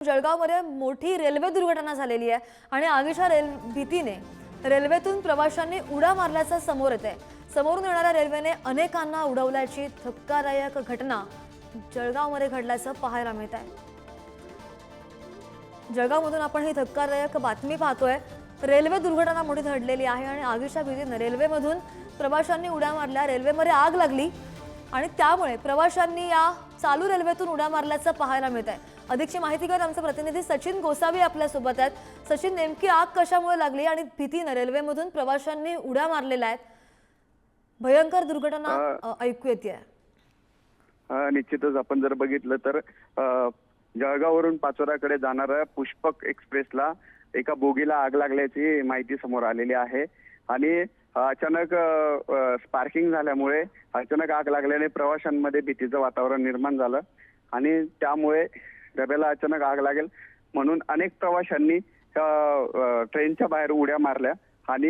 जळगावमध्ये मोठी रेल्वे दुर्घटना झालेली आहे आणि आगीच्या भीतीने रेल्वेतून प्रवाशांनी उड्या मारल्याचं समोर येत आहे। समोरून येणाऱ्या रेल्वेने अनेकांना उडवल्याची धक्कादायक घटना जळगावमध्ये घडल्याचं पाहायला मिळत आहे। जळगावमधून आपण ही धक्कादायक बातमी पाहतोय। रेल्वे दुर्घटना मोठी घडलेली आहे आणि आगीच्या भीतीने रेल्वेमधून प्रवाशांनी उड्या मारल्या, रेल्वेमध्ये आग लागली आणि त्यामुळे प्रवाशांनी या चालू रेल्वेतून उड्या मारल्याचं पाहायला मिळत आहे। अधिकची माहिती घेऊन आमचे प्रतिनिधी सचिन गोसावी आपल्या सोबत आहेत। सचिन, नेमकी आग कशामुळे लागली आणि भीतीने रेल्वेमधून प्रवाशांनी उड्या मारलेल्या आहेत, भयंकर दुर्घटना ऐकू येते। निश्चितच आपण जर बघितलं तर जळगाववरून पाचोऱ्याकडे जाणाऱ्या पुष्पक एक्सप्रेसला एका बोगीला आग लागल्याची माहिती समोर आलेली आहे आणि अचानक स्पार्किंग झाल्यामुळे अचानक आग लागल्याने प्रवाशांमध्ये भीतीचं वातावरण निर्माण झालं आणि त्यामुळे डब्याला अचानक आग लागेल म्हणून अनेक प्रवाशांनी ट्रेनच्या बाहेर उड्या मारल्या आणि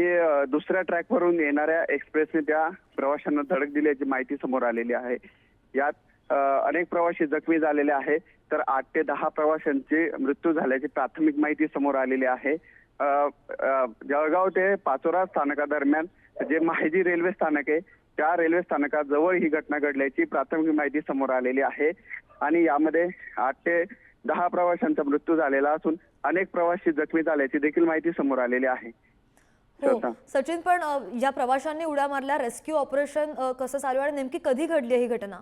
दुसऱ्या ट्रॅकवरून येणाऱ्या एक्सप्रेसने त्या प्रवाशांना धडक दिल्याची माहिती समोर आलेली आहे। यात अनेक प्रवासी जखमी झालेले आहे तर 8 ते 10 प्रवाशांचे मृत्यू झाल्याची प्राथमिक माहिती समोर आलेली आहे। जळगाव ते पाचोरा स्थानकादरम्यान जे माहिती रेल्वे स्थानक आहे त्या रेल्वे स्थानकाजवळ ही घटना घडल्याची प्राथमिक माहिती समोर आलेली आहे आणि यामध्ये 8 ते 10 प्रवाशांचा मृत्यू झालेला असून अनेक प्रवासी जखमी झाल्याची देखील माहिती समोर आलेली आहे। हो सचिन, पण या प्रवाशांनी उड्या मारल्या, रेस्क्यू ऑपरेशन कसं चालू आहे आणि नेमकी कधी घडली ही घटना?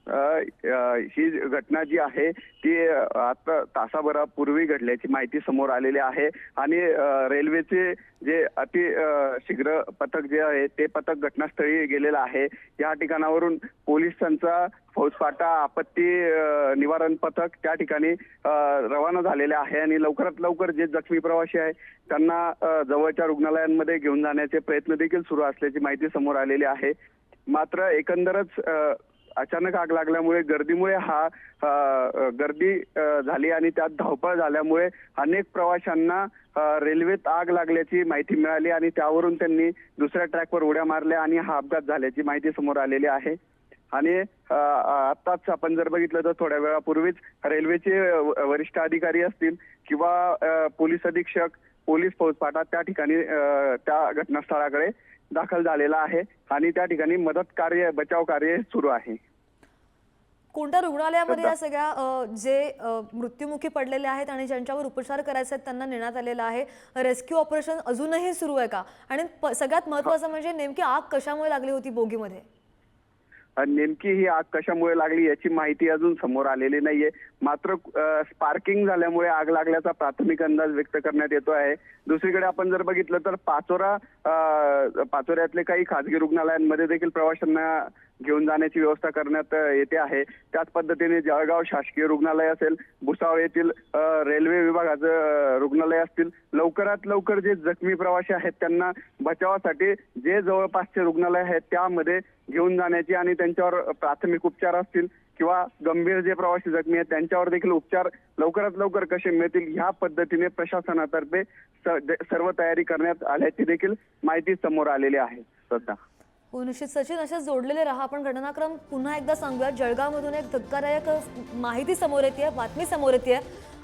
ही घटना जी आहे ती आता तासाभरापूर्वी घडल्याची माहिती समोर आलेली आहे आणि रेल्वेचे जे अति शीघ्र पथक जे आहे ते पथक घटनास्थळी गेलेलं आहे। या ठिकाणावरून पोलिसांचा फौजफाटा आपत्ती निवारण पथक त्या ठिकाणी रवाना झालेले आहे आणि लवकरात लवकर जे जखमी प्रवासी आहे त्यांना जवळच्या रुग्णालयांमध्ये घेऊन जाण्याचे प्रयत्न देखील सुरू असल्याची माहिती समोर आलेली आहे। मात्र एकंदरच अचानक आग लागल्यामुळे गर्दीमुळे गर्दी झाली आणि त्यात धावपळ झाल्यामुळे अनेक प्रवाशांना रेल्वेत आग लागल्याची माहिती मिळाली आणि त्यावरून त्यांनी दुसऱ्या ट्रॅकवर उड्या मारल्या आणि हा अपघात झाल्याची माहिती समोर आलेली आहे। आणि आताच आपण जर बघितलं तर थोड्या वेळापूर्वीच रेल्वेचे वरिष्ठ अधिकारी असतील किंवा पोलीस अधीक्षक, पोलीस फौजफाटा त्या ठिकाणी त्या घटनास्थळाकडे दाखल झालेला आहे आणि त्या ठिकाणी मदत कार्य, बचाव कार्य सुरू आहे। कोणत्या रुग्णालयामध्ये या सगळ्या जे मृत्युमुखी पडलेले आहेत आणि ज्यांच्यावर उपचार करायचे आहेत त्यांना नेण्यात आलेला आहे? रेस्क्यू ऑपरेशन अजूनही सुरू आहे का? आणि सगळ्यात महत्त्वाचं म्हणजे नेमकी आग कशामुळे लागली होती बोगीमध्ये? नेमकी ही आग कशामुळे लागली याची माहिती अजून समोर आलेली नाहीये। मात्र स्पार्किंग झाल्यामुळे आग लागल्याचा प्राथमिक अंदाज व्यक्त करण्यात येतो आहे। दुसरीकडे आपण जर बघितलं तर पाचोऱ्यातले काही खासगी रुग्णालयांमध्ये देखील प्रवाशांना घेऊन जाण्याची व्यवस्था करण्यात येते आहे। त्याच पद्धतीने जळगाव शासकीय रुग्णालय असेल, भुसावळ येथील रेल्वे विभागाचं रुग्णालय असतील, लवकरात लवकर जे जखमी प्रवासी आहेत त्यांना बचावासाठी जे जवळपासचे रुग्णालय आहेत त्यामध्ये घेऊन जाण्याची आणि त्यांच्यावर प्राथमिक उपचार असतील किंवा गंभीर जे प्रवासी जखमी आहेत त्यांच्यावर देखील उपचार लवकरात लवकर कसे मिळतील ह्या पद्धतीने प्रशासनातर्फे सर्व तयारी करण्यात आल्याची देखील माहिती समोर आलेली आहे। सध्या निश्चित सचिन, असेच जोडलेले रहा। आपण घटनाक्रम पुन्हा एकदा सांगूया। जळगावमधून एक धक्कादायक माहिती समोर येते, बातमी समोर येते।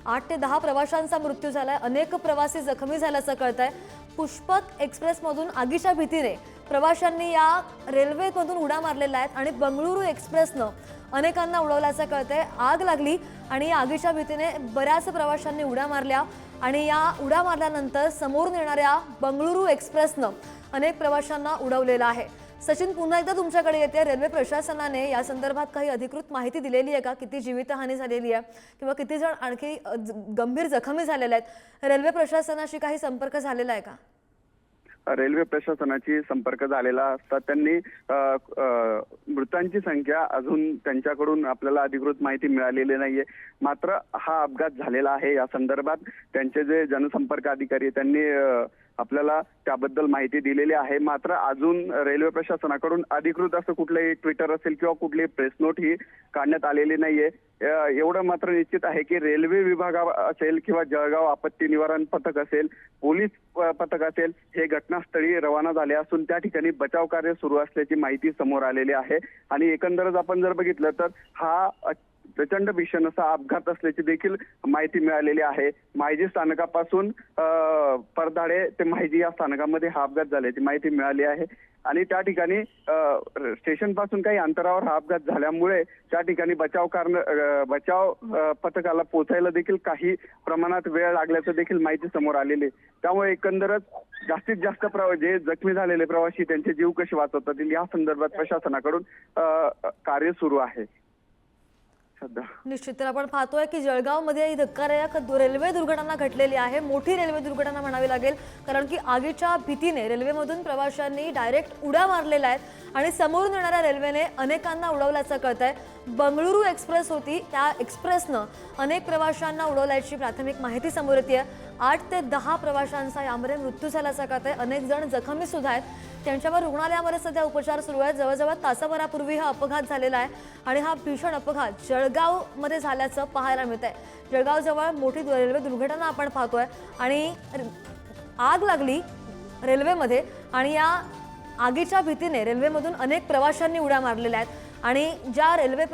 8 ते 10 प्रवाशांचा मृत्यू झालाय, अनेक प्रवासी जखमी झाल्याचं कळतंय। पुष्पक एक्सप्रेसमधून आगीच्या भीतीने प्रवाशांनी या रेल्वेमधून उड्या मारलेल्या आहेत आणि बंगळुरू एक्सप्रेसनं अनेकांना उडवल्याचं कळतंय। आग लागली आणि या आगीच्या भीतीने बऱ्याच प्रवाशांनी उड्या मारल्या आणि या उड्या मारल्यानंतर समोरून येणाऱ्या बंगळुरू एक्सप्रेसनं अनेक प्रवाशांना उडवलेलं आहे। सचिन, पुन्हा एकदा तुमच्याकडे येते। रेल्वे प्रशासनाने या संदर्भात काही अधिकृत माहिती दिलेली आहे का? किती जीवितहानी झालेली आहे किंवा किती जण आणखी गंभीर जखमी झालेले आहेत? रेल्वे प्रशासनाशी काही संपर्क झालेला आहे का? रेल्वे प्रशासनाची संपर्क झालेला असता त्यांनी मृतांची संख्या अजून त्यांच्याकडून आपल्याला अधिकृत माहिती मिळालेली नाहीये। मात्र हा अपघात झालेला आहे या संदर्भात त्यांचे जे जनसंपर्क अधिकारी त्यांनी आपल्याला त्याबद्दल माहिती दिलेली आहे। मात्र अजून रेल्वे प्रशासनाकडून अधिकृत असं कुठलंही ट्विटर असेल किंवा कुठलीही प्रेस नोट ही काढण्यात आलेली नाहीये। एवढं मात्र निश्चित आहे की रेल्वे विभाग असेल किंवा जळगाव आपत्ती निवारण पथक असेल, पोलीस पथक असेल, हे घटनास्थळी रवाना झाले असून त्या ठिकाणी बचाव कार्य सुरू असल्याची माहिती समोर आलेली आहे। आणि एकंदरच आपण जर बघितलं तर हा प्रचंड भीषण असा अपघात असल्याची देखील माहिती मिळालेली आहे. माहिजी स्थानकापासून परदाडे ते माहिजी या स्थानकामध्ये हा अपघात झाल्याची माहिती मिळाली आहे आणि त्या ठिकाणी स्टेशन पासून काही अंतरावर हा अपघात झाल्यामुळे त्या ठिकाणी बचाव पथकाला पोहोचायला देखील काही प्रमाणात वेळ लागल्याचं देखील माहिती समोर आलेली आहे. त्यामुळे एकंदरच जास्तीत जास्त जे जखमी झालेले प्रवासी त्यांचे जीव कसे वाचवता येतील या संदर्भात प्रशासनाकडून कार्य सुरू आहे सध्या. निश्चित तर आपण पाहतोय की जळगावमध्ये ही धक्कादायक रेल्वे दुर्घटना घडलेली आहे. मोठी रेल्वे दुर्घटना म्हणावी लागेल, कारण की आगीच्या भीतीने रेल्वेमधून प्रवाशांनी डायरेक्ट उड्या मारलेल्या आहेत आणि समोरून येणाऱ्या रेल्वेने अनेकांना उडवल्याचं कळतंय. बंगळुरू एक्सप्रेस होती, त्या एक्सप्रेसनं अनेक प्रवाशांना उडवल्याची प्राथमिक माहिती समोर येते. 8 ते 10 प्रवाशांचा यामध्ये मृत्यू झाल्याचं कळतंय. अनेक जण जखमी सुद्धा आहेत. त्यांच्यावर रुग्णालयामध्ये सध्या उपचार सुरू आहेत. जवळजवळ तासाभरापूर्वी हा अपघात झालेला आहे आणि हा भीषण अपघात जळगावमध्ये झाल्याचं पाहायला मिळत आहे. जळगावजवळ मोठी रेल्वे दुर्घटना आपण पाहतोय आणि आग लागली रेल्वेमध्ये आणि या आगीच्या भीतीने रेल्वेमधून अनेक प्रवाशांनी उड्या मारलेल्या आहेत आणि ज्या रेल्वे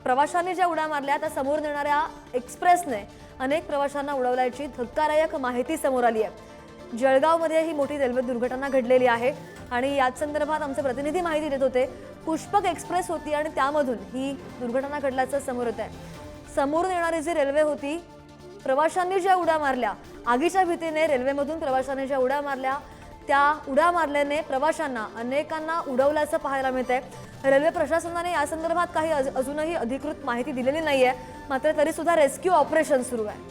प्रवाशांनी ज्या उड्या मारल्या त्या समोर येणाऱ्या एक्सप्रेसने अनेक प्रवाशांना उडवल्याची धक्कादायक माहिती समोर आली आहे. जळगावमध्ये ही मोठी रेल्वे दुर्घटना घडलेली आहे आणि याच संदर्भात आमचे प्रतिनिधी माहिती देत होते. पुष्पक एक्सप्रेस होती आणि त्यामधून ही दुर्घटना घडल्याचं समोर येत आहे. समोरून येणारी जी रेल्वे होती, प्रवाशांनी ज्या उड्या मारल्या, आगीच्या भीतीने रेल्वेमधून प्रवाशांनी ज्या उड्या मारल्या, त्या उड्या मारल्याने प्रवाशांना अनेकांना उडवल्याचं पाहायला मिळतंय. रेल्वे प्रशासनाने या संदर्भात काही अजूनही अधिकृत माहिती दिलेली नाहीये, मात्र तरी सुद्धा रेस्क्यू ऑपरेशन सुरू आहे.